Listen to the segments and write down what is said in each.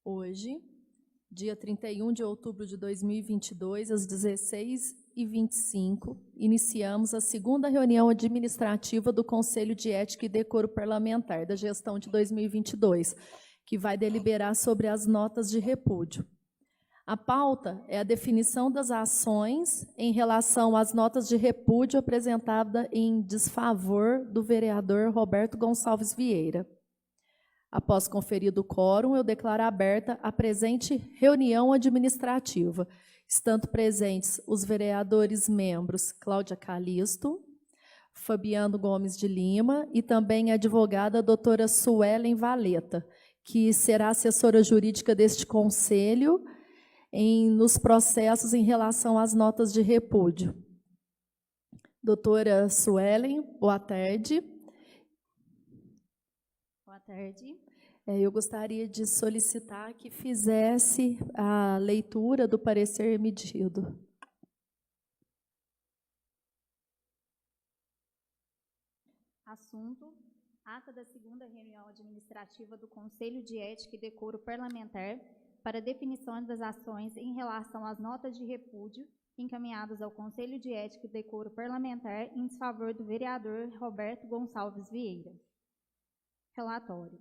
Hoje, dia 31 de outubro de 2022, às 16h25, iniciamos a segunda reunião administrativa do Conselho de Ética e Decoro Parlamentar da gestão de 2022, que vai deliberar sobre as notas de repúdio. A pauta é a definição das ações em relação às notas de repúdio apresentada em desfavor do vereador Roberto Gonçalves Vieira. Após conferido o quórum, eu declaro aberta a presente reunião administrativa, estando presentes os vereadores membros Cláudia Calisto, Fabiano Gomes de Lima e também a advogada doutora Suelen Valeta, que será assessora jurídica deste conselho nos processos em relação às notas de repúdio. Doutora Suelen, boa tarde. Boa tarde. Eu gostaria de solicitar que fizesse a leitura do parecer emitido. Assunto: ata da segunda reunião administrativa do Conselho de Ética e Decoro Parlamentar para definição das ações em relação às notas de repúdio encaminhadas ao Conselho de Ética e Decoro Parlamentar em desfavor do vereador Roberto Gonçalves Vieira. Relatório.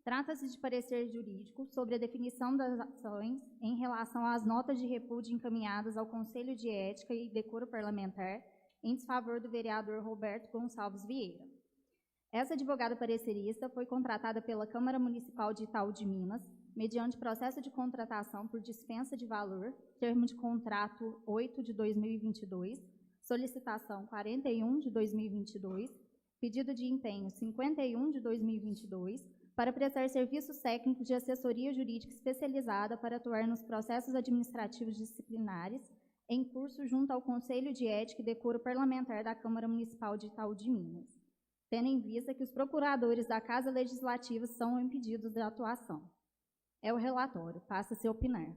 Trata-se de parecer jurídico sobre a definição das ações em relação às notas de repúdio encaminhadas ao Conselho de Ética e Decoro Parlamentar em desfavor do vereador Roberto Gonçalves Vieira. Essa advogada parecerista foi contratada pela Câmara Municipal de Itaú de Minas, mediante processo de contratação por dispensa de valor, termo de contrato 8 de 2022, solicitação 41 de 2022, pedido de empenho 51 de 2022, para prestar serviços técnicos de assessoria jurídica especializada para atuar nos processos administrativos disciplinares em curso junto ao Conselho de Ética e Decoro Parlamentar da Câmara Municipal de Itaú de Minas, tendo em vista que os procuradores da Casa Legislativa são impedidos de atuação. É o relatório. Passa-se a opinar.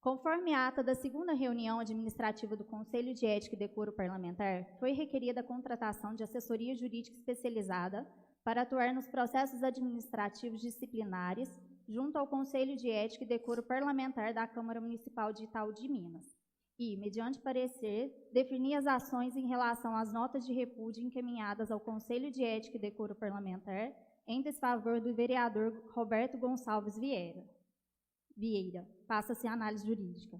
Conforme a ata da segunda reunião administrativa do Conselho de Ética e Decoro Parlamentar, foi requerida a contratação de assessoria jurídica especializada para atuar nos processos administrativos disciplinares junto ao Conselho de Ética e Decoro Parlamentar da Câmara Municipal de Itaú de Minas e, mediante parecer, definir as ações em relação às notas de repúdio encaminhadas ao Conselho de Ética e Decoro Parlamentar em desfavor do vereador Roberto Gonçalves Vieira. Passa-se a análise jurídica.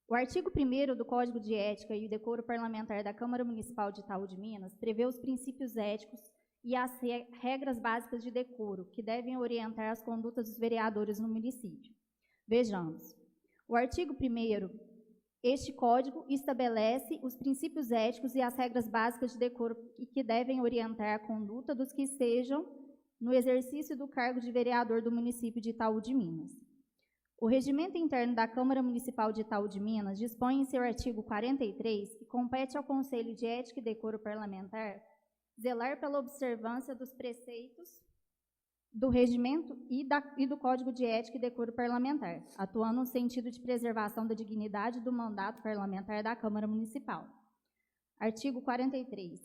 O artigo 1º do Código de Ética e Decoro Parlamentar da Câmara Municipal de Itaú de Minas prevê os princípios éticos e as regras básicas de decoro que devem orientar as condutas dos vereadores no município. Vejamos. O artigo 1º, este código estabelece os princípios éticos e as regras básicas de decoro e que devem orientar a conduta dos que estejam no exercício do cargo de vereador do município de Itaú de Minas. O regimento interno da Câmara Municipal de Itaú de Minas dispõe em seu artigo 43 que compete ao Conselho de Ética e Decoro Parlamentar zelar pela observância dos preceitos do regimento e do Código de Ética e Decoro Parlamentar, atuando no sentido de preservação da dignidade do mandato parlamentar da Câmara Municipal. Artigo 43.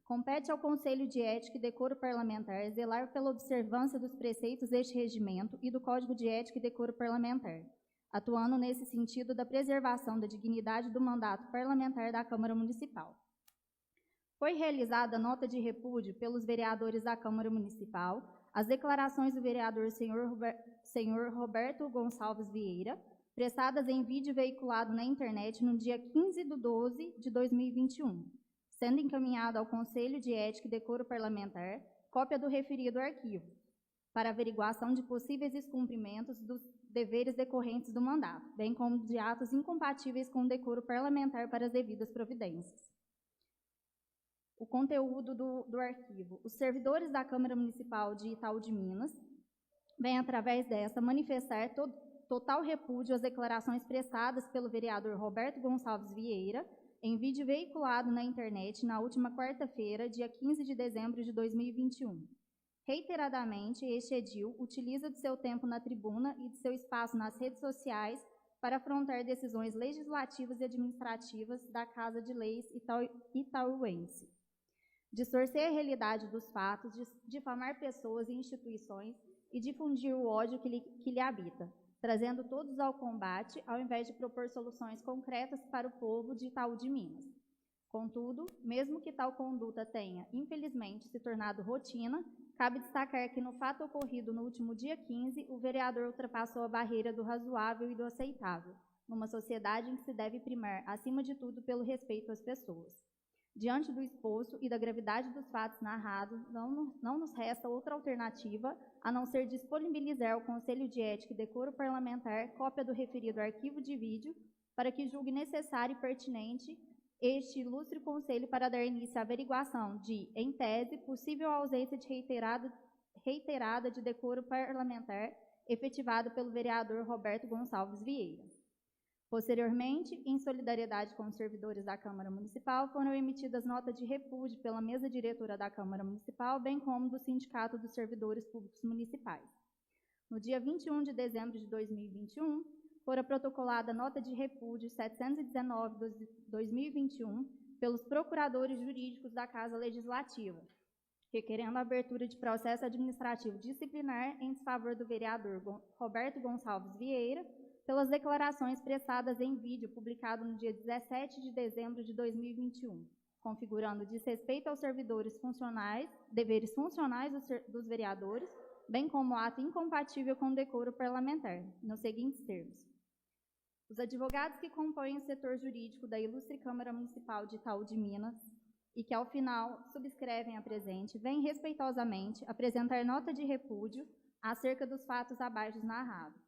Compete ao Conselho de Ética e Decoro Parlamentar zelar pela observância dos preceitos deste regimento e do Código de Ética e Decoro Parlamentar, atuando nesse sentido da preservação da dignidade do mandato parlamentar da Câmara Municipal. Foi realizada nota de repúdio pelos vereadores da Câmara Municipal as declarações do vereador senhor Roberto Gonçalves Vieira, prestadas em vídeo veiculado na internet no dia 15 de 12 de 2021, sendo encaminhado ao Conselho de Ética e Decoro Parlamentar cópia do referido arquivo, para averiguação de possíveis descumprimentos dos deveres decorrentes do mandato, bem como de atos incompatíveis com o decoro parlamentar para as devidas providências. O conteúdo do arquivo. Os servidores da Câmara Municipal de Itaú de Minas vêm, através desta, manifestar total repúdio às declarações prestadas pelo vereador Roberto Gonçalves Vieira em vídeo veiculado na internet na última quarta-feira, dia 15 de dezembro de 2021. Reiteradamente, este edil utiliza de seu tempo na tribuna e de seu espaço nas redes sociais para afrontar decisões legislativas e administrativas da Casa de Leis itauense. distorcer a realidade dos fatos, difamar pessoas e instituições e difundir o ódio que lhe habita, trazendo todos ao combate, ao invés de propor soluções concretas para o povo de Itaú de Minas. Contudo, mesmo que tal conduta tenha, infelizmente, se tornado rotina, cabe destacar que no fato ocorrido no último dia 15, o vereador ultrapassou a barreira do razoável e do aceitável, numa sociedade em que se deve primar, acima de tudo, pelo respeito às pessoas. Diante do exposto e da gravidade dos fatos narrados, não nos resta outra alternativa a não ser disponibilizar ao Conselho de Ética e Decoro Parlamentar cópia do referido arquivo de vídeo para que julgue necessário e pertinente este ilustre Conselho para dar início à averiguação de, em tese, possível ausência de reiterada de decoro parlamentar efetivada pelo vereador Roberto Gonçalves Vieira. Posteriormente, em solidariedade com os servidores da Câmara Municipal, foram emitidas notas de repúdio pela mesa diretora da Câmara Municipal, bem como do Sindicato dos Servidores Públicos Municipais. No dia 21 de dezembro de 2021, fora protocolada nota de repúdio 719/2021 pelos procuradores jurídicos da Casa Legislativa, requerendo a abertura de processo administrativo disciplinar em desfavor do vereador Roberto Gonçalves Vieira, pelas declarações prestadas em vídeo publicado no dia 17 de dezembro de 2021, configurando desrespeito aos deveres funcionais dos vereadores, bem como ato incompatível com o decoro parlamentar, nos seguintes termos. Os advogados que compõem o setor jurídico da ilustre Câmara Municipal de Itaú de Minas e que, ao final, subscrevem a presente, vêm respeitosamente apresentar nota de repúdio acerca dos fatos abaixo narrados,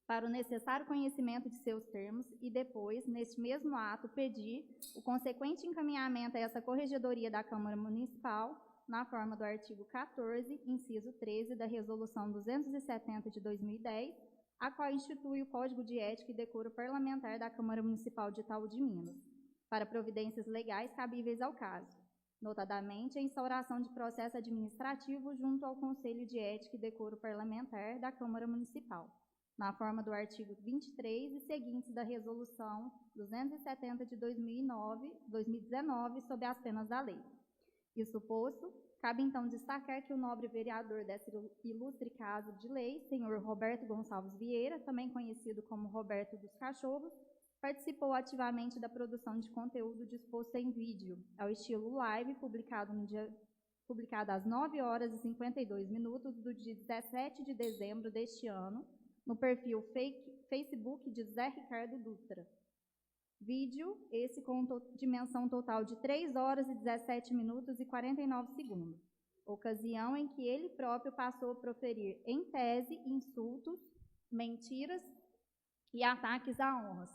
para o necessário conhecimento de seus termos e depois, neste mesmo ato, pedir o consequente encaminhamento a essa Corregedoria da Câmara Municipal, na forma do artigo 14, inciso 13 da Resolução 270 de 2010, a qual institui o Código de Ética e Decoro Parlamentar da Câmara Municipal de Itaú de Minas, para providências legais cabíveis ao caso, notadamente a instauração de processo administrativo junto ao Conselho de Ética e Decoro Parlamentar da Câmara Municipal, na forma do artigo 23 e seguintes da Resolução 270 de 2019, sob as penas da lei. Isso posto, cabe então destacar que o nobre vereador dessa ilustre casa de lei, senhor Roberto Gonçalves Vieira, também conhecido como Roberto dos Cachorros, participou ativamente da produção de conteúdo disposto em vídeo, ao estilo live, publicado às 9h52 do dia 17 de dezembro deste ano, no perfil Facebook de Zé Ricardo Dutra. Vídeo, esse com dimensão total de 3h17min e 49 segundos, ocasião em que ele próprio passou a proferir, em tese, insultos, mentiras e ataques à honra,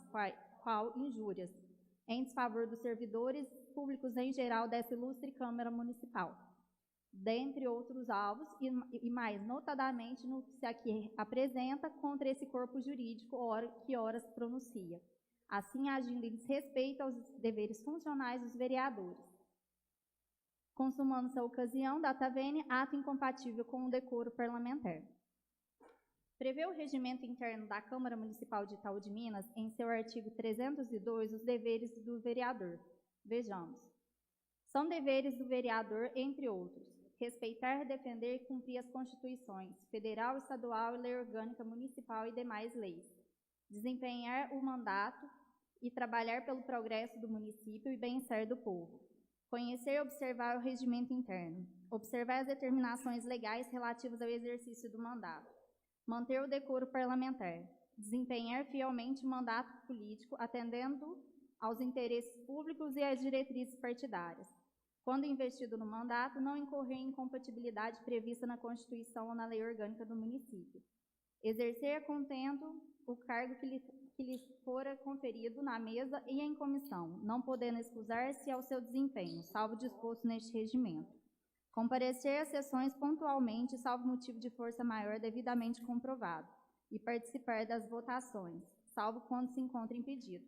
qual injúrias, em desfavor dos servidores públicos em geral dessa ilustre Câmara Municipal, dentre outros alvos, e mais notadamente no que se aqui apresenta contra esse corpo jurídico que ora se pronuncia, assim agindo em desrespeito aos deveres funcionais dos vereadores. Consumando-se a ocasião, data vênia, ato incompatível com o decoro parlamentar. Prevê o regimento interno da Câmara Municipal de Itaú de Minas, em seu artigo 302, os deveres do vereador. Vejamos. São deveres do vereador, entre outros, respeitar, defender e cumprir as constituições federal, estadual e lei orgânica municipal e demais leis, desempenhar o mandato e trabalhar pelo progresso do município e bem-estar do povo, conhecer e observar o regimento interno, observar as determinações legais relativas ao exercício do mandato, manter o decoro parlamentar, desempenhar fielmente o mandato político, atendendo aos interesses públicos e às diretrizes partidárias. Quando investido no mandato, não incorrer em incompatibilidade prevista na Constituição ou na lei orgânica do município. Exercer a contento o cargo que lhe fora conferido na mesa e em comissão, não podendo excusar-se ao seu desempenho, salvo disposto neste regimento. Comparecer às sessões pontualmente, salvo motivo de força maior devidamente comprovado, e participar das votações, salvo quando se encontre impedido.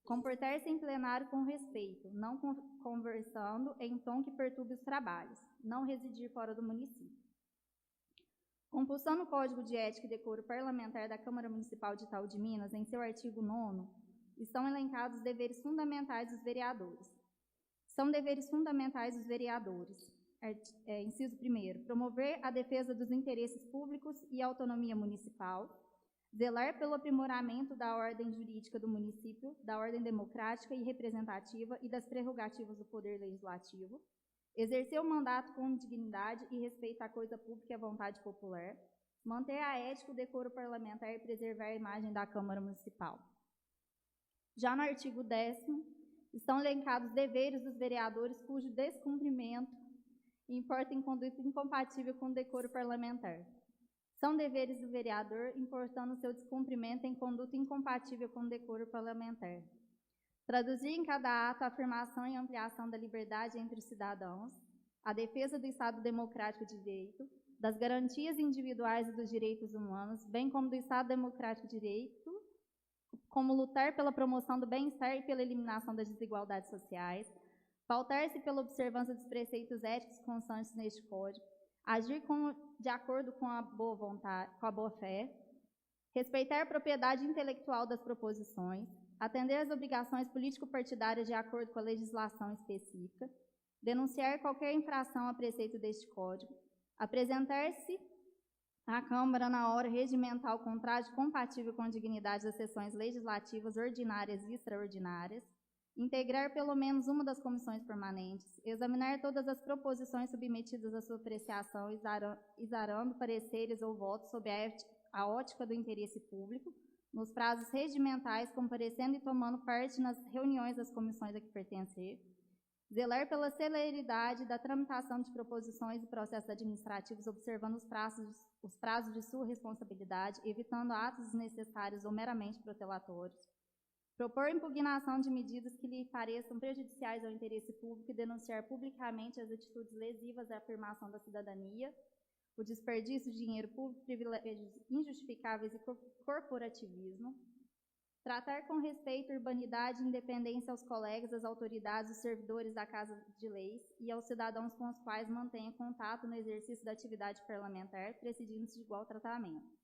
Comportar-se em plenário com respeito, não conversando em tom que perturbe os trabalhos, não residir fora do município. Compulsando o Código de Ética e Decoro Parlamentar da Câmara Municipal de Itaú de Minas, em seu artigo 9º, estão elencados os deveres fundamentais dos vereadores. São deveres fundamentais dos vereadores. Inciso 1º, promover a defesa dos interesses públicos e a autonomia municipal, zelar pelo aprimoramento da ordem jurídica do município, da ordem democrática e representativa e das prerrogativas do Poder Legislativo, exercer o mandato com dignidade e respeito à coisa pública e à vontade popular, manter a ética, o decoro parlamentar e preservar a imagem da Câmara Municipal. Já no artigo 10º, estão elencados deveres dos vereadores cujo descumprimento importa em conduta incompatível com o decoro parlamentar. São deveres do vereador, importando seu descumprimento em conduta incompatível com o decoro parlamentar. Traduzir em cada ato a afirmação e ampliação da liberdade entre os cidadãos, a defesa do Estado democrático de direito, das garantias individuais e dos direitos humanos, bem como do Estado democrático de direito, como lutar pela promoção do bem-estar e pela eliminação das desigualdades sociais, pautar-se pela observância dos preceitos éticos constantes neste Código, agir de acordo com a boa vontade, com a boa-fé, respeitar a propriedade intelectual das proposições, atender às obrigações político-partidárias de acordo com a legislação específica, denunciar qualquer infração a preceito deste Código, apresentar-se à Câmara na hora regimental com traje compatível com a dignidade das sessões legislativas ordinárias e extraordinárias, integrar pelo menos uma das comissões permanentes, examinar todas as proposições submetidas à sua apreciação, exarando pareceres ou votos sob a ótica do interesse público, nos prazos regimentais, comparecendo e tomando parte nas reuniões das comissões a que pertencer, zelar pela celeridade da tramitação de proposições e processos administrativos, observando os prazos de sua responsabilidade, evitando atos desnecessários ou meramente protelatórios, propor impugnação de medidas que lhe pareçam prejudiciais ao interesse público e denunciar publicamente as atitudes lesivas à afirmação da cidadania, o desperdício de dinheiro público, privilégios injustificáveis e corporativismo, tratar com respeito, urbanidade e independência aos colegas, às autoridades, os servidores da Casa de Leis e aos cidadãos com os quais mantenha contato no exercício da atividade parlamentar, presidindo-se de igual tratamento.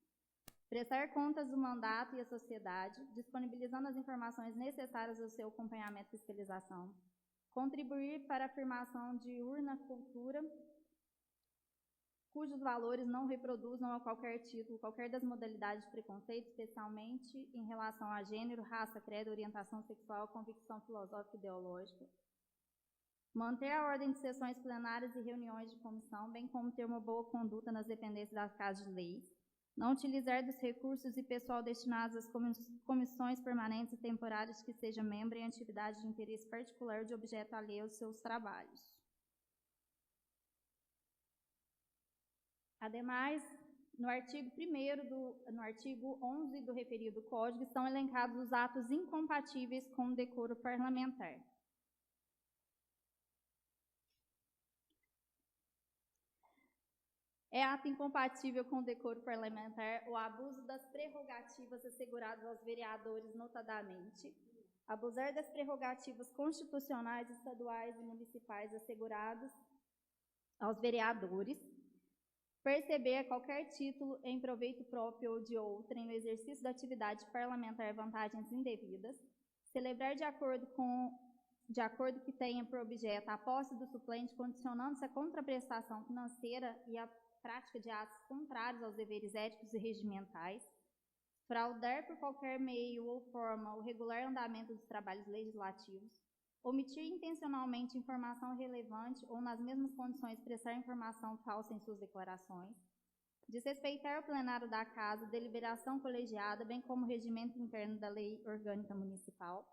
Prestar contas do mandato e à sociedade, disponibilizando as informações necessárias ao seu acompanhamento e fiscalização. Contribuir para a afirmação de urna cultura, cujos valores não reproduzam a qualquer título, qualquer das modalidades de preconceito, especialmente em relação a gênero, raça, credo, orientação sexual, convicção filosófica e ideológica. Manter a ordem de sessões plenárias e reuniões de comissão, bem como ter uma boa conduta nas dependências das Casas de Leis. Não utilizar dos recursos e pessoal destinados às comissões permanentes e temporárias que seja membro em atividade de interesse particular de objeto alheio aos seus trabalhos. Ademais, no artigo 11 do referido Código, estão elencados os atos incompatíveis com o decoro parlamentar. É ato incompatível com o decoro parlamentar o abuso das prerrogativas asseguradas aos vereadores, notadamente, abusar das prerrogativas constitucionais, estaduais e municipais asseguradas aos vereadores, perceber a qualquer título em proveito próprio ou de outrem no exercício da atividade parlamentar vantagens indevidas, celebrar de acordo que tenha por objeto a posse do suplente, condicionando-se a contraprestação financeira e a prática de atos contrários aos deveres éticos e regimentais, fraudar por qualquer meio ou forma o regular andamento dos trabalhos legislativos, omitir intencionalmente informação relevante ou, nas mesmas condições, prestar informação falsa em suas declarações, desrespeitar o plenário da Casa, deliberação colegiada, bem como o regimento interno da Lei Orgânica Municipal,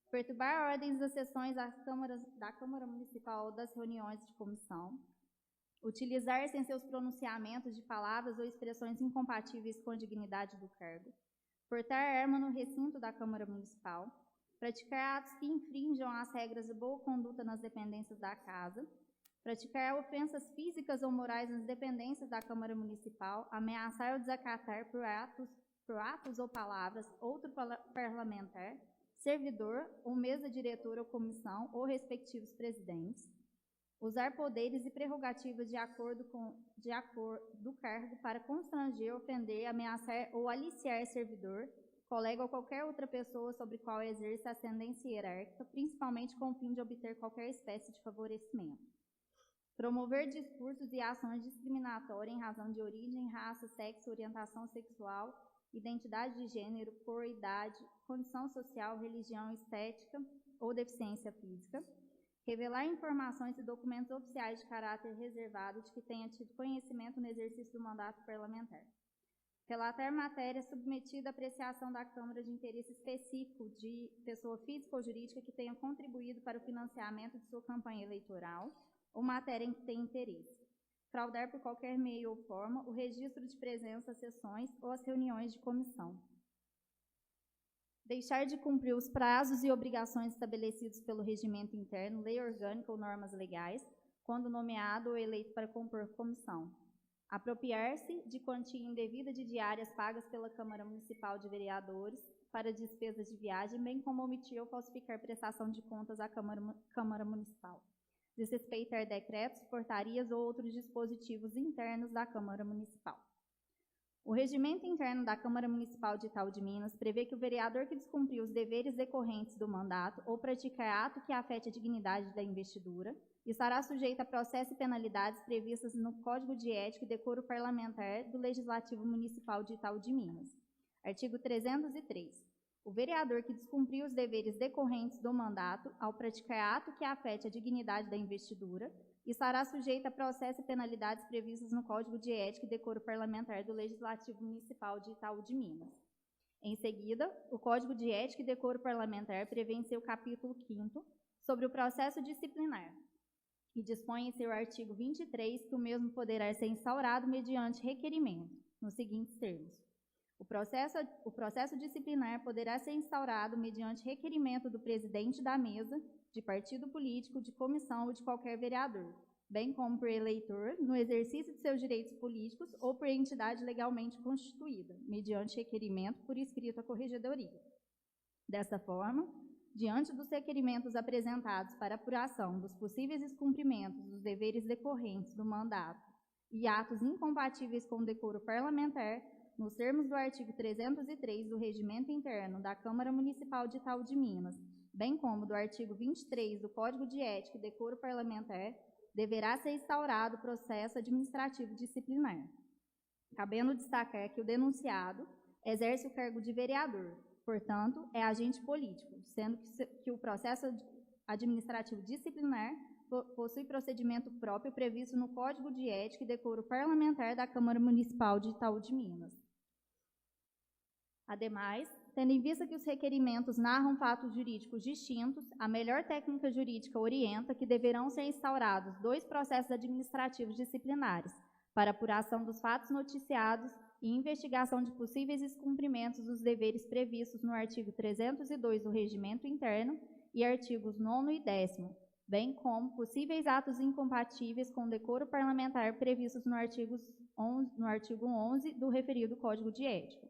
perturbar ordens das sessões da Câmara Municipal ou das reuniões de comissão, utilizar-se em seus pronunciamentos de palavras ou expressões incompatíveis com a dignidade do cargo, portar arma no recinto da Câmara Municipal, praticar atos que infringam as regras de boa conduta nas dependências da Casa, praticar ofensas físicas ou morais nas dependências da Câmara Municipal, ameaçar ou desacatar por atos ou palavras outro parlamentar, servidor ou mesa diretora ou comissão ou respectivos presidentes, usar poderes e prerrogativas de acordo do cargo para constranger, ofender, ameaçar ou aliciar servidor, colega ou qualquer outra pessoa sobre qual exerce ascendência hierárquica, principalmente com o fim de obter qualquer espécie de favorecimento. Promover discursos e ações discriminatórias em razão de origem, raça, sexo, orientação sexual, identidade de gênero, cor, idade, condição social, religião, estética ou deficiência física. Revelar informações e documentos oficiais de caráter reservado de que tenha tido conhecimento no exercício do mandato parlamentar. Relatar matéria submetida à apreciação da Câmara de interesse específico de pessoa física ou jurídica que tenha contribuído para o financiamento de sua campanha eleitoral ou matéria em que tenha interesse. Fraudar por qualquer meio ou forma o registro de presença às sessões ou às reuniões de comissão. Deixar de cumprir os prazos e obrigações estabelecidos pelo regimento interno, lei orgânica ou normas legais, quando nomeado ou eleito para compor comissão. Apropriar-se de quantia indevida de diárias pagas pela Câmara Municipal de Vereadores para despesas de viagem, bem como omitir ou falsificar prestação de contas à Câmara Municipal. Desrespeitar decretos, portarias ou outros dispositivos internos da Câmara Municipal. O regimento interno da Câmara Municipal de Itaú de Minas prevê que o vereador que descumprir os deveres decorrentes do mandato ou praticar ato que afete a dignidade da investidura estará sujeito a processo e penalidades previstas no Código de Ética e Decoro Parlamentar do Legislativo Municipal de Itaú de Minas. Artigo 303. O vereador que descumprir os deveres decorrentes do mandato ao praticar ato que afete a dignidade da investidura estará sujeito a processo e penalidades previstas no Código de Ética e Decoro Parlamentar do Legislativo Municipal de Itaú de Minas. Em seguida, o Código de Ética e Decoro Parlamentar prevê em seu capítulo 5º sobre o processo disciplinar e dispõe em seu artigo 23 que o mesmo poderá ser instaurado mediante requerimento, nos seguintes termos. O processo disciplinar poderá ser instaurado mediante requerimento do presidente da mesa, de partido político, de comissão ou de qualquer vereador, bem como por eleitor, no exercício de seus direitos políticos ou por entidade legalmente constituída, mediante requerimento por escrito à corregedoria. Dessa forma, diante dos requerimentos apresentados para apuração dos possíveis descumprimentos dos deveres decorrentes do mandato e atos incompatíveis com o decoro parlamentar, nos termos do artigo 303 do Regimento Interno da Câmara Municipal de Itaú de Minas, bem como do artigo 23 do Código de Ética e Decoro Parlamentar, deverá ser instaurado o processo administrativo disciplinar. Cabendo destacar que o denunciado exerce o cargo de vereador, portanto, é agente político, sendo que o processo administrativo disciplinar possui procedimento próprio previsto no Código de Ética e Decoro Parlamentar da Câmara Municipal de Itaú de Minas. Ademais, tendo em vista que os requerimentos narram fatos jurídicos distintos, a melhor técnica jurídica orienta que deverão ser instaurados 2 processos administrativos disciplinares para apuração dos fatos noticiados e investigação de possíveis descumprimentos dos deveres previstos no artigo 302 do Regimento Interno e artigos 9º e 10º, bem como possíveis atos incompatíveis com o decoro parlamentar previstos no artigo 11 do referido Código de Ética.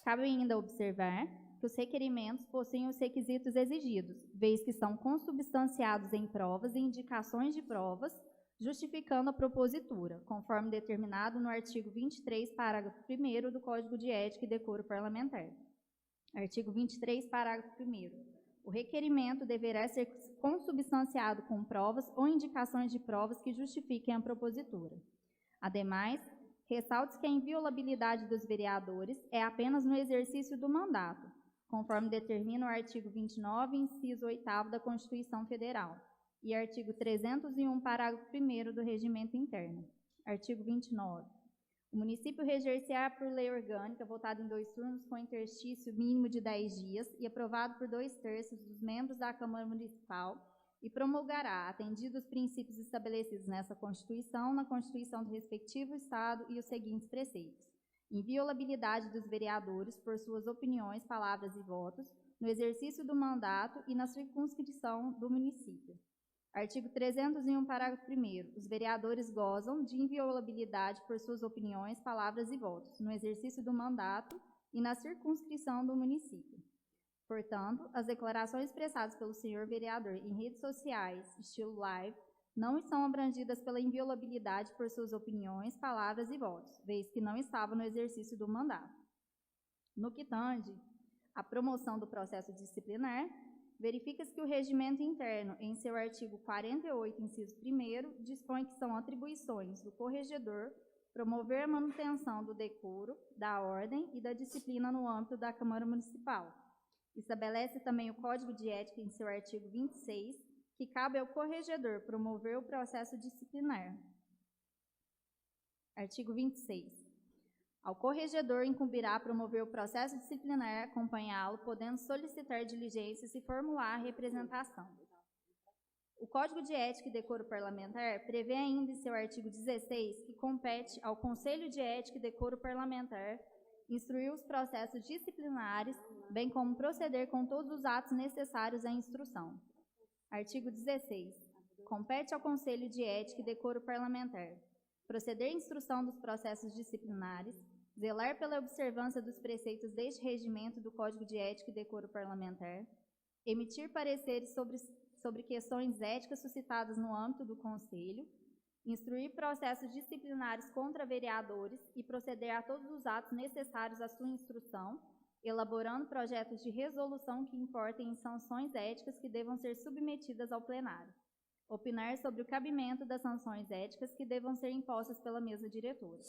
Cabe ainda observar que os requerimentos possuem os requisitos exigidos, vez que são consubstanciados em provas e indicações de provas, justificando a propositura, conforme determinado no artigo 23, parágrafo 1º do Código de Ética e Decoro Parlamentar. Artigo 23, parágrafo 1º. O requerimento deverá ser consubstanciado com provas ou indicações de provas que justifiquem a propositura. Ademais, ressalte que a inviolabilidade dos vereadores é apenas no exercício do mandato, conforme determina o artigo 29, inciso 8º da Constituição Federal e artigo 301, parágrafo 1º do Regimento Interno. Artigo 29. O município reger-se-á por lei orgânica, votada em 2 turnos com interstício mínimo de 10 dias e aprovado por 2/3 dos membros da Câmara Municipal e promulgará, atendidos os princípios estabelecidos nessa Constituição, na Constituição do respectivo Estado e os seguintes preceitos: inviolabilidade dos vereadores por suas opiniões, palavras e votos, no exercício do mandato e na circunscrição do município. Artigo 301, parágrafo 1º. Os vereadores gozam de inviolabilidade por suas opiniões, palavras e votos, no exercício do mandato e na circunscrição do município. Portanto, as declarações expressadas pelo senhor vereador em redes sociais, estilo live, não são abrangidas pela inviolabilidade por suas opiniões, palavras e votos, vez que não estava no exercício do mandato. No que tange a promoção do processo disciplinar, verifica-se que o regimento interno, em seu artigo 48, inciso 1º, dispõe que são atribuições do corregedor promover a manutenção do decoro, da ordem e da disciplina no âmbito da Câmara Municipal. Estabelece também o Código de Ética, em seu artigo 26, que cabe ao corregedor promover o processo disciplinar. Artigo 26. Ao corregedor incumbirá promover o processo disciplinar, acompanhá-lo, podendo solicitar diligências e formular a representação. O Código de Ética e Decoro Parlamentar prevê ainda em seu artigo 16 que compete ao Conselho de Ética e Decoro Parlamentar instruir os processos disciplinares, bem como proceder com todos os atos necessários à instrução. Artigo 16. Compete ao Conselho de Ética e Decoro Parlamentar proceder à instrução dos processos disciplinares, zelar pela observância dos preceitos deste regimento do Código de Ética e Decoro Parlamentar, emitir pareceres sobre questões éticas suscitadas no âmbito do Conselho, instruir processos disciplinares contra vereadores e proceder a todos os atos necessários à sua instrução, elaborando projetos de resolução que importem em sanções éticas que devam ser submetidas ao plenário. Opinar sobre o cabimento das sanções éticas que devam ser impostas pela mesa diretora.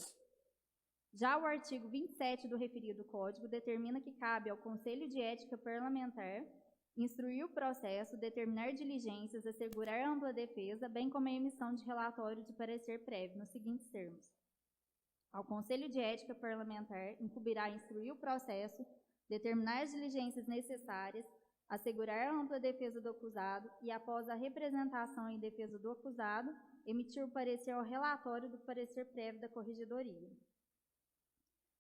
Já o artigo 27 do referido Código determina que cabe ao Conselho de Ética Parlamentar instruir o processo, determinar diligências, assegurar ampla defesa, bem como a emissão de relatório de parecer prévio, nos seguintes termos. Ao Conselho de Ética Parlamentar incumbirá instruir o processo, determinar as diligências necessárias, assegurar a ampla defesa do acusado e, após a representação em defesa do acusado, emitir o parecer ao relatório do parecer prévio da Corregedoria.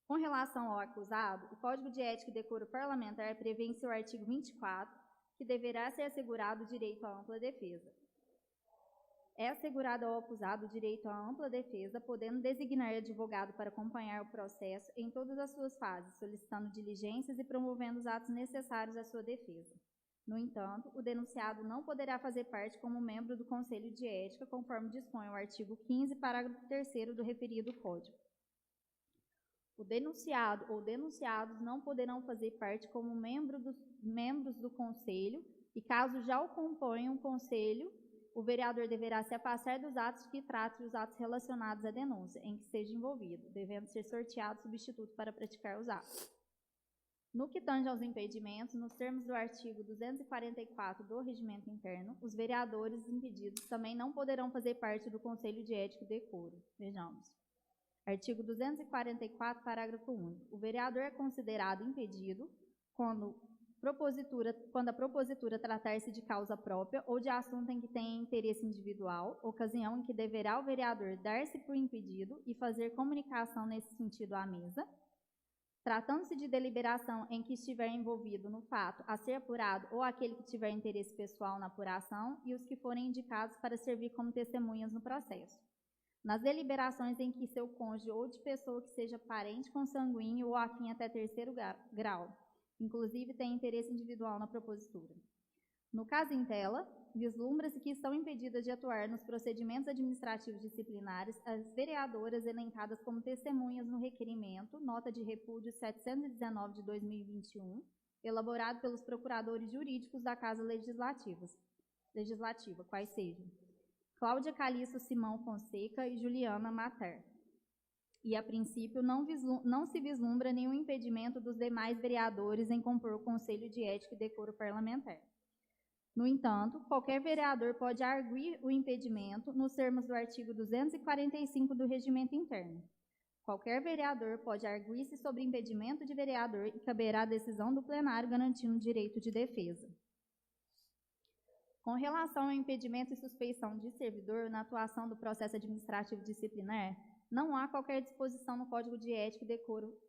Com relação ao acusado, o Código de Ética e Decoro Parlamentar prevê em seu artigo 24 que deverá ser assegurado o direito à ampla defesa. É assegurado ao acusado o direito à ampla defesa, podendo designar advogado para acompanhar o processo em todas as suas fases, solicitando diligências e promovendo os atos necessários à sua defesa. No entanto, o denunciado não poderá fazer parte como membro do Conselho de Ética, conforme dispõe o artigo 15, parágrafo 3º do referido Código. O denunciado ou denunciados não poderão fazer parte como membros do Conselho e, caso já o componham o Conselho, o vereador deverá se afastar dos atos que tratem os atos relacionados à denúncia em que seja envolvido, devendo ser sorteado substituto para praticar os atos. No que tange aos impedimentos, nos termos do artigo 244 do Regimento Interno, os vereadores impedidos também não poderão fazer parte do Conselho de Ética e Decoro. Vejamos. Artigo 244, parágrafo único. O vereador é considerado impedido quando a propositura tratar-se de causa própria ou de assunto em que tenha interesse individual, ocasião em que deverá o vereador dar-se por impedido e fazer comunicação nesse sentido à mesa, tratando-se de deliberação em que estiver envolvido no fato a ser apurado ou aquele que tiver interesse pessoal na apuração e os que forem indicados para servir como testemunhas no processo. Nas deliberações em que seu cônjuge ou de pessoa que seja parente consanguíneo ou afim até terceiro grau, inclusive tem interesse individual na propositura. No caso em tela, vislumbra-se que estão impedidas de atuar nos procedimentos administrativos disciplinares as vereadoras elencadas como testemunhas no requerimento, nota de repúdio 719 de 2021, elaborado pelos procuradores jurídicos da Casa Legislativa, quais sejam Cláudia Calixto Simão Fonseca e Juliana Mater. E, a princípio, não se vislumbra nenhum impedimento dos demais vereadores em compor o Conselho de Ética e Decoro Parlamentar. No entanto, qualquer vereador pode arguir o impedimento nos termos do artigo 245 do Regimento Interno. Qualquer vereador pode arguir-se sobre impedimento de vereador e caberá a decisão do plenário garantindo o direito de defesa. Com relação ao impedimento e suspeição de servidor na atuação do processo administrativo disciplinar, não há qualquer disposição no Código de Ética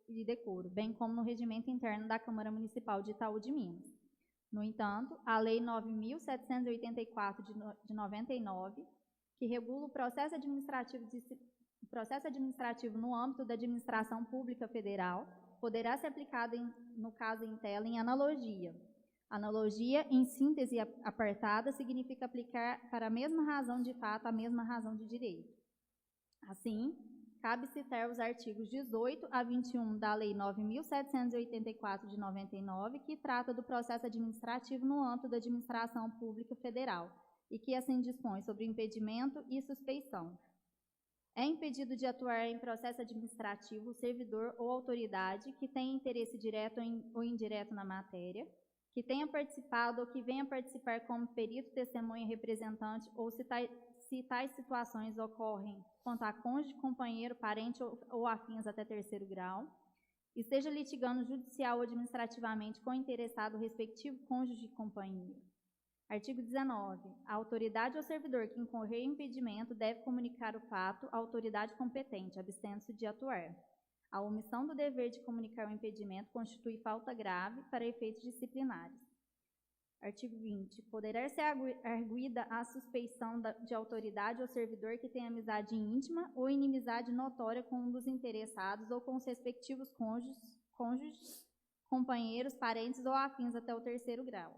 e Decoro, bem como no Regimento Interno da Câmara Municipal de Itaú de Minas. No entanto, a Lei 9.784 de 99, que regula o processo administrativo no âmbito da administração pública federal, poderá ser aplicado, no caso em tela, em analogia. Analogia, em síntese apartada, significa aplicar para a mesma razão de fato a mesma razão de direito. Assim, cabe citar os artigos 18 a 21 da Lei 9.784 de 99, que trata do processo administrativo no âmbito da administração pública federal e que assim dispõe sobre impedimento e suspeição. É impedido de atuar em processo administrativo o servidor ou autoridade que tenha interesse direto ou indireto na matéria, que tenha participado ou que venha participar como perito, testemunha, representante, ou se tais situações ocorrem quanto a cônjuge, companheiro, parente ou afins até terceiro grau, esteja litigando judicial ou administrativamente com o interessado respectivo cônjuge e companheiro. Artigo 19. A autoridade ou servidor que incorrer em impedimento deve comunicar o fato à autoridade competente, abstendo-se de atuar. A omissão do dever de comunicar o impedimento constitui falta grave para efeitos disciplinares. Artigo 20. Poderá ser arguida a suspeição de autoridade ou servidor que tenha amizade íntima ou inimizade notória com um dos interessados ou com os respectivos cônjuges, companheiros, parentes ou afins até o terceiro grau.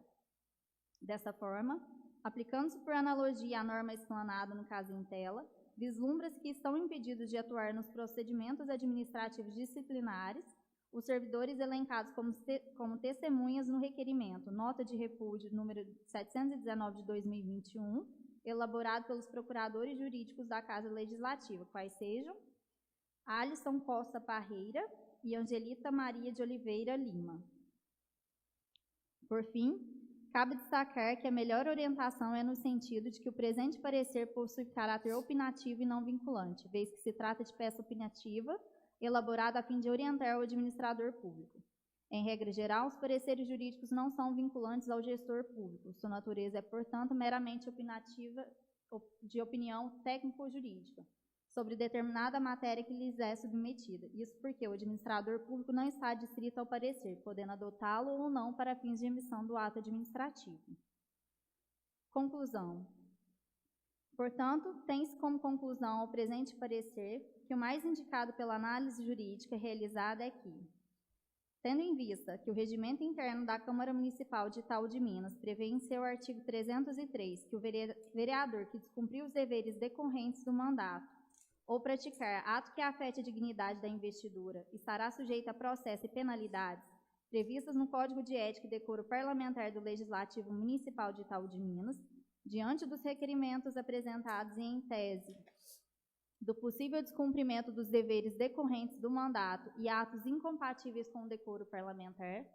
Dessa forma, aplicando-se por analogia à norma explanada no caso em tela, vislumbra-se que estão impedidos de atuar nos procedimentos administrativos disciplinares os servidores elencados como testemunhas no requerimento, nota de repúdio número 719 de 2021, elaborado pelos procuradores jurídicos da Casa Legislativa, quais sejam Alisson Costa Parreira e Angelita Maria de Oliveira Lima. Por fim, cabe destacar que a melhor orientação é no sentido de que o presente parecer possui caráter opinativo e não vinculante, vez que se trata de peça opinativa, elaborada a fim de orientar o administrador público. Em regra geral, os pareceres jurídicos não são vinculantes ao gestor público. Sua natureza é, portanto, meramente opinativa, de opinião técnico-jurídica, sobre determinada matéria que lhes é submetida. Isso porque o administrador público não está adstrito ao parecer, podendo adotá-lo ou não para fins de emissão do ato administrativo. Conclusão. Portanto, tem-se como conclusão ao presente parecer que o mais indicado pela análise jurídica realizada é que, tendo em vista que o regimento interno da Câmara Municipal de Itaú de Minas prevê em seu artigo 303 que o vereador que descumprir os deveres decorrentes do mandato ou praticar ato que afete a dignidade da investidura estará sujeito a processo e penalidades previstas no Código de Ética e Decoro Parlamentar do Legislativo Municipal de Itaú de Minas, diante dos requerimentos apresentados e em tese do possível descumprimento dos deveres decorrentes do mandato e atos incompatíveis com o decoro parlamentar,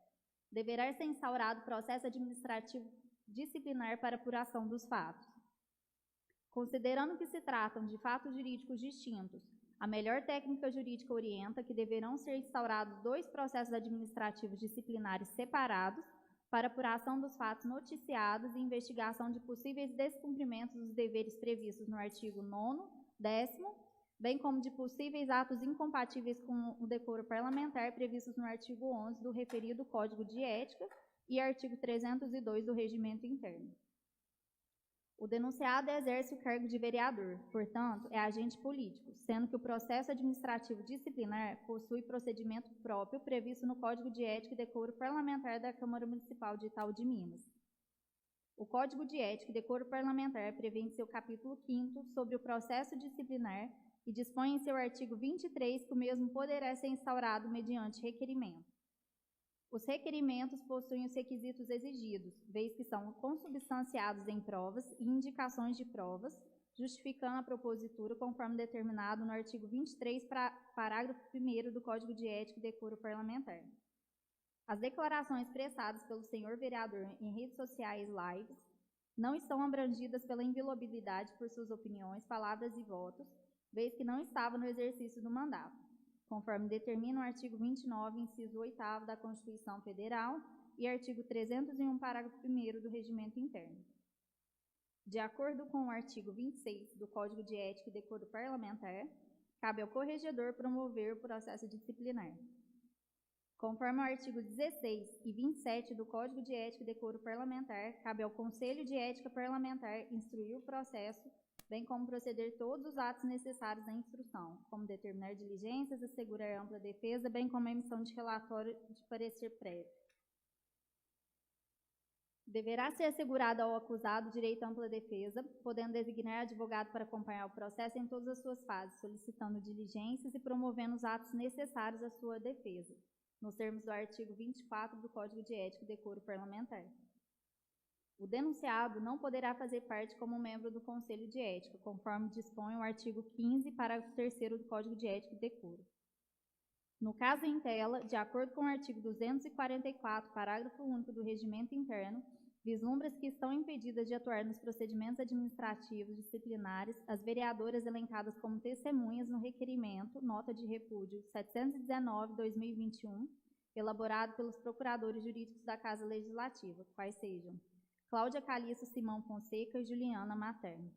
deverá ser instaurado processo administrativo disciplinar para apuração dos fatos. Considerando que se tratam de fatos jurídicos distintos, a melhor técnica jurídica orienta que deverão ser instaurados 2 processos administrativos disciplinares separados para apuração dos fatos noticiados e investigação de possíveis descumprimentos dos deveres previstos no artigo 9º, 10º, bem como de possíveis atos incompatíveis com o decoro parlamentar previstos no artigo 11 do referido Código de Ética e artigo 302 do Regimento Interno. O denunciado exerce o cargo de vereador, portanto, é agente político, sendo que o processo administrativo disciplinar possui procedimento próprio previsto no Código de Ética e Decoro Parlamentar da Câmara Municipal de Itaú de Minas. O Código de Ética e Decoro Parlamentar prevê em seu capítulo 5º sobre o processo disciplinar e dispõe em seu artigo 23 que o mesmo poderá ser instaurado mediante requerimento. Os requerimentos possuem os requisitos exigidos, vez que são consubstanciados em provas e indicações de provas, justificando a propositura conforme determinado no artigo 23, parágrafo 1º do Código de Ética e Decoro Parlamentar. As declarações prestadas pelo senhor vereador em redes sociais lives não estão abrangidas pela inviolabilidade por suas opiniões, palavras e votos, vez que não estava no exercício do mandato, conforme determina o artigo 29, inciso 8º da Constituição Federal e artigo 301, parágrafo 1º do Regimento Interno. De acordo com o artigo 26 do Código de Ética e Decoro Parlamentar, cabe ao corregedor promover o processo disciplinar. Conforme o artigo 16 e 27 do Código de Ética e Decoro Parlamentar, cabe ao Conselho de Ética Parlamentar instruir o processo, bem como proceder todos os atos necessários à instrução, como determinar diligências, assegurar ampla defesa, bem como a emissão de relatório de parecer prévio. Deverá ser assegurado ao acusado direito à ampla defesa, podendo designar advogado para acompanhar o processo em todas as suas fases, solicitando diligências e promovendo os atos necessários à sua defesa, nos termos do artigo 24 do Código de Ética e Decoro Parlamentar. O denunciado não poderá fazer parte como membro do Conselho de Ética, conforme dispõe o artigo 15, parágrafo 3º do Código de Ética e Decoro. No caso em tela, de acordo com o artigo 244, parágrafo único do Regimento Interno, vislumbra-se que estão impedidas de atuar nos procedimentos administrativos disciplinares as vereadoras elencadas como testemunhas no requerimento, nota de repúdio 719/2021, elaborado pelos procuradores jurídicos da Casa Legislativa, quais sejam Cláudia Calixto Simão Fonseca e Juliana Materno.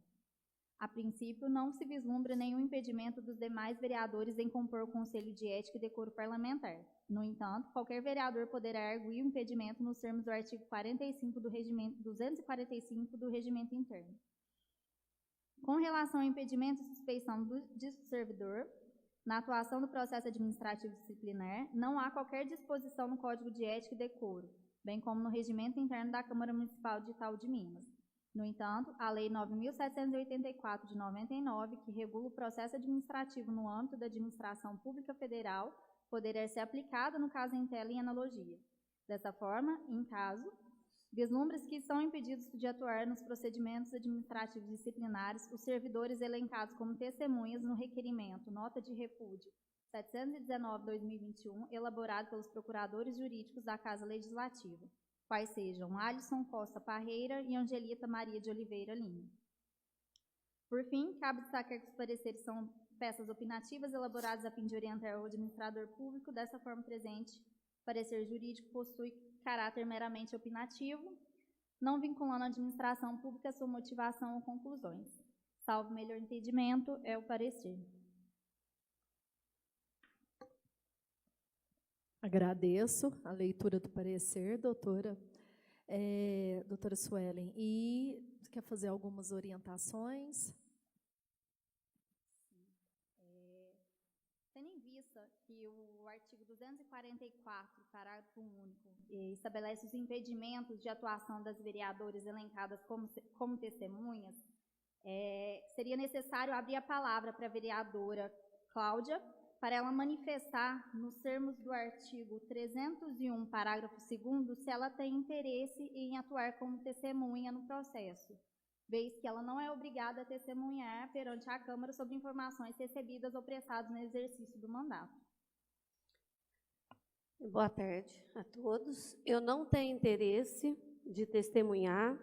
A princípio, não se vislumbra nenhum impedimento dos demais vereadores em compor o Conselho de Ética e Decoro Parlamentar. No entanto, qualquer vereador poderá arguir o impedimento nos termos do artigo 45 do Regimento 245 do Regimento Interno. Com relação ao impedimento e suspeição de servidor, na atuação do processo administrativo disciplinar, não há qualquer disposição no Código de Ética e Decoro, bem como no Regimento Interno da Câmara Municipal de Itaú de Minas. No entanto, a Lei 9.784, de 99, que regula o processo administrativo no âmbito da administração pública federal, poderá ser aplicada no caso em tela em analogia. Dessa forma, em caso, vislumbra-se que são impedidos de atuar nos procedimentos administrativos disciplinares os servidores elencados como testemunhas no requerimento, nota de repúdio 719/2021, elaborado pelos procuradores jurídicos da Casa Legislativa, quais sejam Alisson Costa Parreira e Angelita Maria de Oliveira Lima. Por fim, cabe destacar que os pareceres são peças opinativas elaboradas a fim de orientar o administrador público. Dessa forma, presente parecer jurídico possui caráter meramente opinativo, não vinculando a administração pública a sua motivação ou conclusões. Salvo melhor entendimento, é o parecer. Agradeço a leitura do parecer, doutora Suelen. E quer fazer algumas orientações? Tendo em vista que o artigo 244, parágrafo único, estabelece os impedimentos de atuação das vereadoras elencadas como testemunhas, seria necessário abrir a palavra para a vereadora Cláudia, para ela manifestar, nos termos do artigo 301, parágrafo 2º, se ela tem interesse em atuar como testemunha no processo, vez que ela não é obrigada a testemunhar perante a Câmara sobre informações recebidas ou prestadas no exercício do mandato. Boa tarde a todos. Eu não tenho interesse de testemunhar.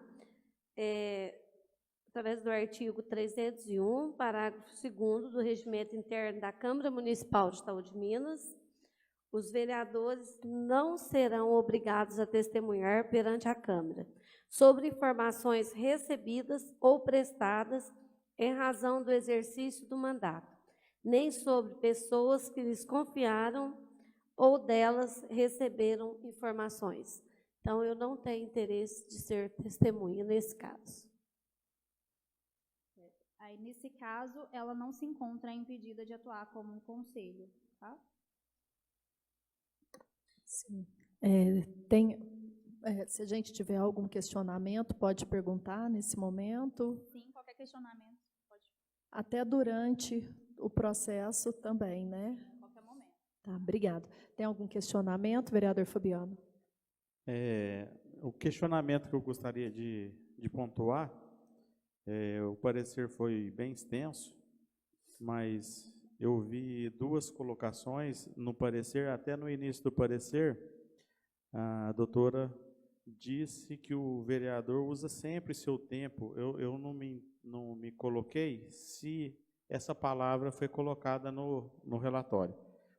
Através do artigo 301, parágrafo 2º do Regimento Interno da Câmara Municipal de Itaú de Minas, os vereadores não serão obrigados a testemunhar perante a Câmara sobre informações recebidas ou prestadas em razão do exercício do mandato, nem sobre pessoas que lhes confiaram ou delas receberam informações. Então, eu não tenho interesse de ser testemunha nesse caso. Aí, nesse caso, ela não se encontra impedida de atuar como um conselho, tá? Sim. Se a gente tiver algum questionamento, pode perguntar nesse momento. Sim, qualquer questionamento pode. Até durante o processo também, né? Em qualquer momento. Tá, obrigado. Tem algum questionamento, vereador Fabiano? O questionamento que eu gostaria de pontuar, o parecer foi bem extenso, mas eu vi duas colocações no parecer. Até no início do parecer, a doutora disse que o vereador usa sempre seu tempo. Eu não me coloquei se essa palavra foi colocada no relatório.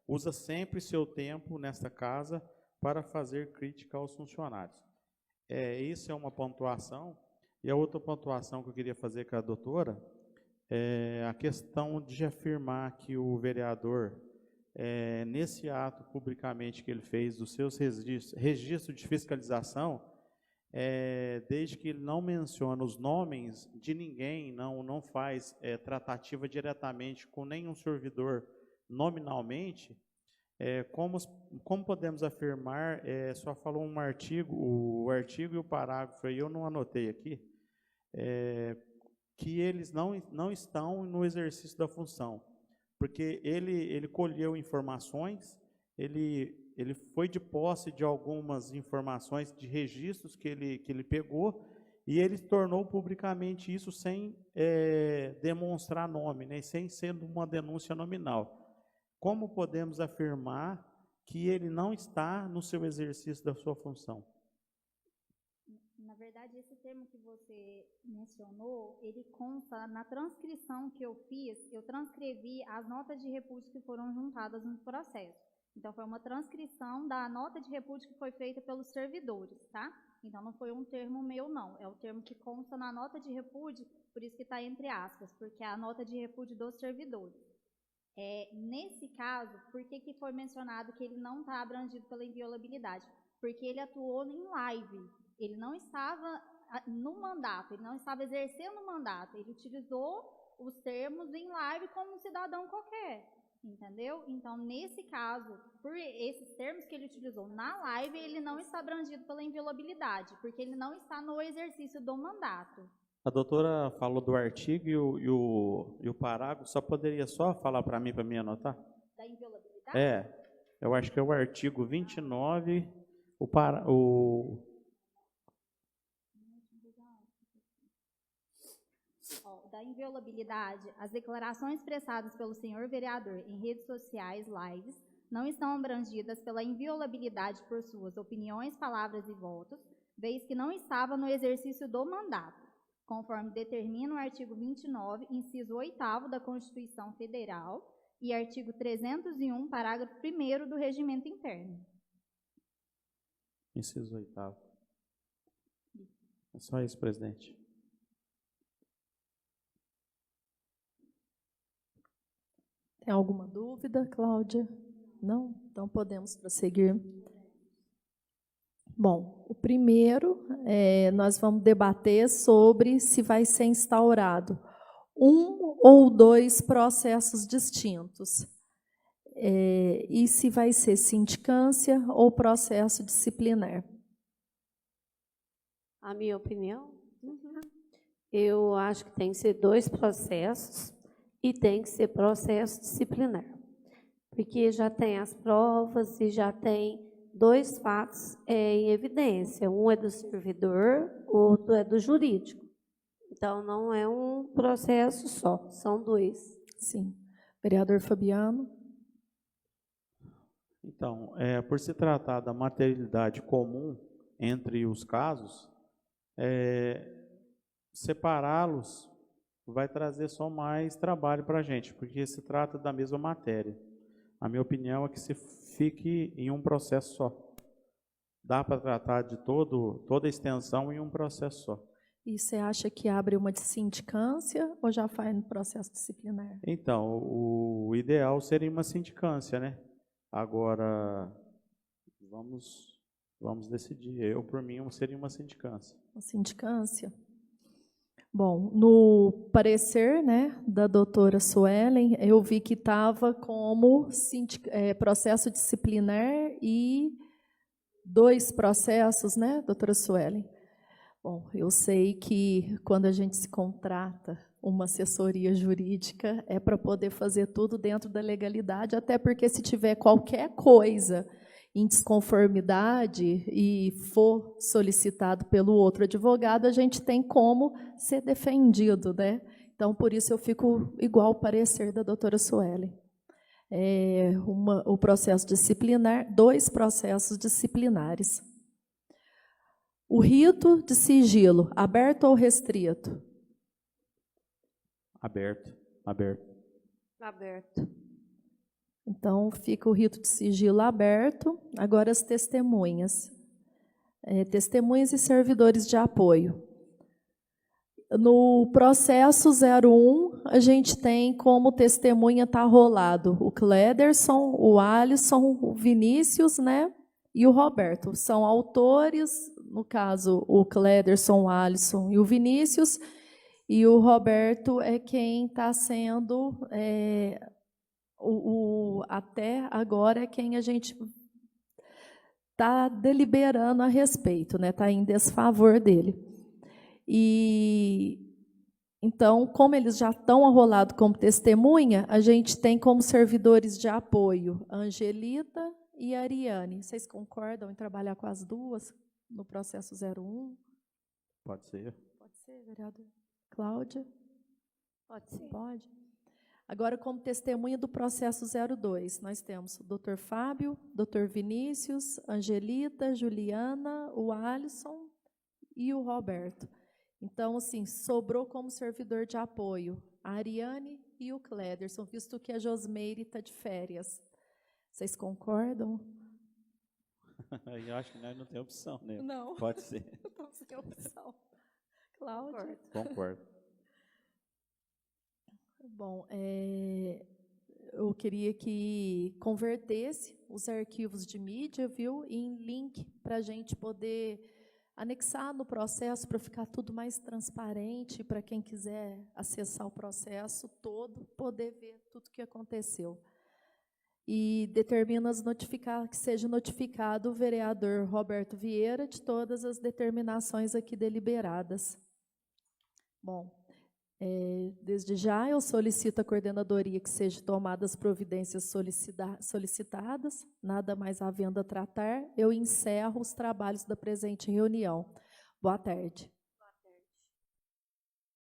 Usa sempre seu tempo nesta casa para fazer crítica aos funcionários. Isso é uma pontuação. E a outra pontuação que eu queria fazer com a doutora é a questão de afirmar que o vereador, nesse ato publicamente que ele fez dos seus registros de fiscalização, desde que ele não menciona os nomes de ninguém, não faz tratativa diretamente com nenhum servidor nominalmente, como podemos afirmar, só falou um artigo, o artigo e o parágrafo, aí eu não anotei aqui, que eles não estão no exercício da função, porque ele colheu informações, ele foi de posse de algumas informações de registros que ele pegou, e ele tornou publicamente isso sem demonstrar nome, né, sem ser uma denúncia nominal. Como podemos afirmar que ele não está no seu exercício da sua função? Na verdade, esse termo que você mencionou, ele consta na transcrição que eu fiz, eu transcrevi as notas de repúdio que foram juntadas no processo. Então, foi uma transcrição da nota de repúdio que foi feita pelos servidores, tá? Então, não foi um termo meu, não. É o termo que consta na nota de repúdio, por isso que está entre aspas, porque é a nota de repúdio dos servidores. Nesse caso, por que foi mencionado que ele não está abrangido pela inviolabilidade? Porque ele atuou em live, ele não estava no mandato, ele não estava exercendo o mandato, ele utilizou os termos em live como um cidadão qualquer, entendeu? Então, nesse caso, por esses termos que ele utilizou na live, ele não está abrangido pela inviolabilidade, porque ele não está no exercício do mandato. A doutora falou do artigo e o parágrafo, só poderia falar para mim anotar? Da inviolabilidade? Eu acho que é o artigo 29, Da inviolabilidade, as declarações expressadas pelo senhor vereador em redes sociais, lives, não estão abrangidas pela inviolabilidade por suas opiniões, palavras e votos, vez que não estava no exercício do mandato, conforme determina o artigo 29, inciso 8º da Constituição Federal e artigo 301, parágrafo 1º do Regimento Interno. Inciso 8º. É só isso, presidente. Tem alguma dúvida, Cláudia? Não? Então podemos prosseguir. Bom, o primeiro, nós vamos debater sobre se vai ser instaurado um ou dois processos distintos. E se vai ser sindicância ou processo disciplinar. A minha opinião? Eu acho que tem que ser 2 processos e tem que ser processo disciplinar. Porque já tem as provas e já tem 2 fatos em evidência. Um é do servidor, o outro é do jurídico. Então, não é um processo só, são 2. Sim. Vereador Fabiano. Então, por se tratar da materialidade comum entre os casos, separá-los vai trazer só mais trabalho para a gente, porque se trata da mesma matéria. A minha opinião é que se fique em um processo só. Dá para tratar de toda a extensão em um processo só. E você acha que abre uma de sindicância ou já faz no processo disciplinar? Então, o ideal seria uma sindicância, né? Agora, vamos decidir. Eu, por mim, seria uma sindicância. Uma sindicância? Bom, no parecer, né, da doutora Suelen, eu vi que estava como processo disciplinar e 2 processos, né, doutora Suelen? Bom, eu sei que quando a gente se contrata uma assessoria jurídica é para poder fazer tudo dentro da legalidade, até porque se tiver qualquer coisa em desconformidade e for solicitado pelo outro advogado, a gente tem como ser defendido, né? Então, por isso eu fico igual ao parecer da doutora Suelen. O processo disciplinar, 2 processos disciplinares. O rito de sigilo, aberto ou restrito? Aberto. Então, fica o rito de sigilo aberto. Agora, as testemunhas. Testemunhas e servidores de apoio. No processo 01, a gente tem como testemunha está rolado o Clederson, o Alisson, o Vinícius, né, e o Roberto. São autores, no caso, o Clederson, o Alisson e o Vinícius, e o Roberto é quem está sendo até agora é quem a gente está deliberando a respeito, né? Está em desfavor dele. E então, como eles já estão arrolados como testemunha, a gente tem como servidores de apoio a Angelita e a Ariane. Vocês concordam em trabalhar com as duas no processo 01? Pode ser. Pode ser, vereador. Cláudia? Pode ser. Pode. Agora, como testemunha do processo 02, nós temos o doutor Fábio, doutor Vinícius, Angelita, Juliana, o Alisson e o Roberto. Então, assim, sobrou como servidor de apoio a Ariane e o Cléderson, visto que a Josmeire está de férias. Vocês concordam? Eu acho que nós não temos opção, né? Não. Pode ser. Não tem opção. Cláudia? Concordo. Bom, eu queria que convertesse os arquivos de mídia, viu, em link para a gente poder anexar no processo para ficar tudo mais transparente, para quem quiser acessar o processo todo, poder ver tudo o que aconteceu. E determina que seja notificado o vereador Roberto Vieira de todas as determinações aqui deliberadas. Bom, desde já eu solicito à coordenadoria que sejam tomadas providências solicitadas, nada mais havendo a tratar, eu encerro os trabalhos da presente reunião. Boa tarde.